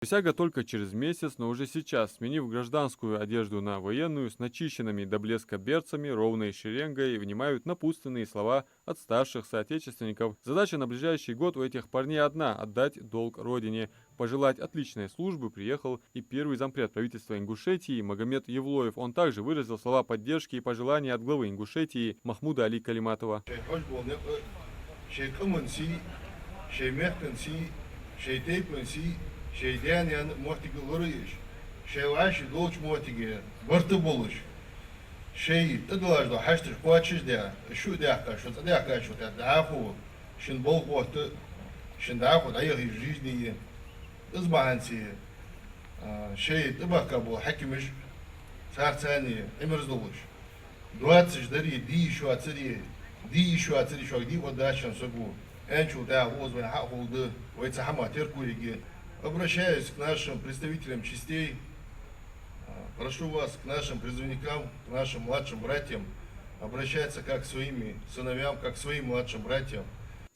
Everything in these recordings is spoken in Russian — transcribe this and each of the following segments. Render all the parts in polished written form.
Присяга только через месяц, но уже сейчас, сменив гражданскую одежду на военную, с начищенными до блеска берцами, ровной шеренгой, внимают напутственные слова от старших соотечественников. Задача на ближайший год у этих парней одна – отдать долг родине. Пожелать отличной службы приехал и первый зампред правительства Ингушетии Магомед Евлоев. Он также выразил слова поддержки и пожелания от главы Ингушетии Махмуда Али Калиматова. Şeyden yani muhtigeleri iş. Şeyvaş dolç muhtige. Bartı buluş. Şey tıdılar da haştır kuaçız da şu dakika şu dakika şu daha hu. Şin bol kuatı şin daha hu ayı жизни. Izbahansi. Şey tıbaka bu hakimiş. Sartsani emrzdoluş. 20 дари ди еще отсюда. Ди еще отсюда еще ди вот дальше согу. Энчу да возвен хахулды. Войца хама теркуриги. Обращаюсь к нашим представителям частей, прошу вас, к нашим призывникам, к нашим младшим братьям, обращаться как к своим сыновьям, как к своим младшим братьям.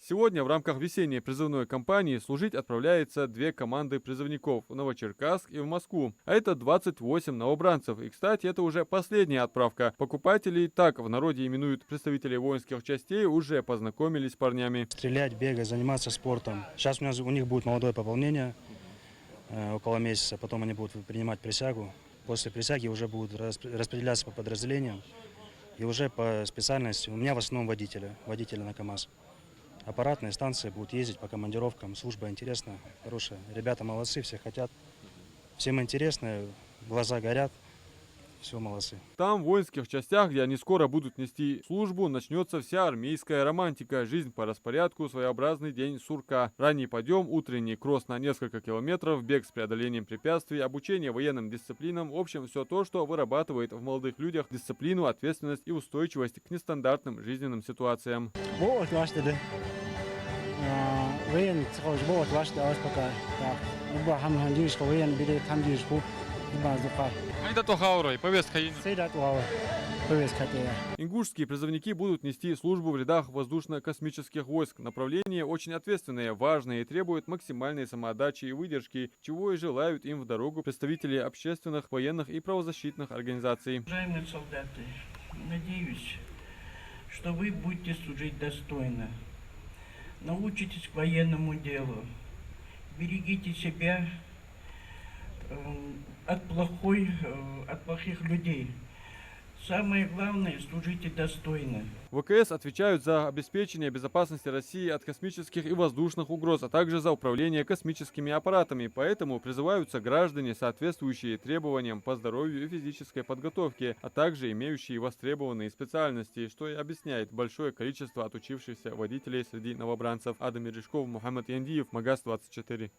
Сегодня в рамках весенней призывной кампании служить отправляется две команды призывников в Новочеркасск и в Москву. А это 28 новобранцев. И, кстати, это уже последняя отправка. Покупатели, так в народе именуют представителей воинских частей, уже познакомились с парнями. Стрелять, бегать, заниматься спортом. Сейчас у них будет молодое пополнение, около месяца. Потом они будут принимать присягу. После присяги уже будут распределяться по подразделениям. И уже по специальности, у меня в основном водители на КАМАЗ. Аппаратные станции будут ездить по командировкам. Служба интересная, хорошая. Ребята молодцы, все хотят. Всем интересно, глаза горят. Все, молодцы. Там, в воинских частях, где они скоро будут нести службу, начнется вся армейская романтика. Жизнь по распорядку, своеобразный день сурка. Ранний подъем, утренний кросс на несколько километров, бег с преодолением препятствий, обучение военным дисциплинам. В общем, все то, что вырабатывает в молодых людях дисциплину, ответственность и устойчивость к нестандартным жизненным ситуациям. Ингушские призывники будут нести службу в рядах воздушно-космических войск. Направление очень ответственное, важное и требует максимальной самоотдачи и выдержки, чего и желают им в дорогу представители общественных, военных и правозащитных организаций. Уважаемые солдаты, надеюсь, что вы будете служить достойно. Научитесь к военному делу. Берегите себя от плохих людей. Самое главное, служите достойно. ВКС отвечают за обеспечение безопасности России от космических и воздушных угроз, а также за управление космическими аппаратами. Поэтому призываются граждане, соответствующие требованиям по здоровью и физической подготовке, а также имеющие востребованные специальности, что и объясняет большое количество отучившихся водителей среди новобранцев. Адам Мережков, Мухаммад Яндиев, Магаз 24.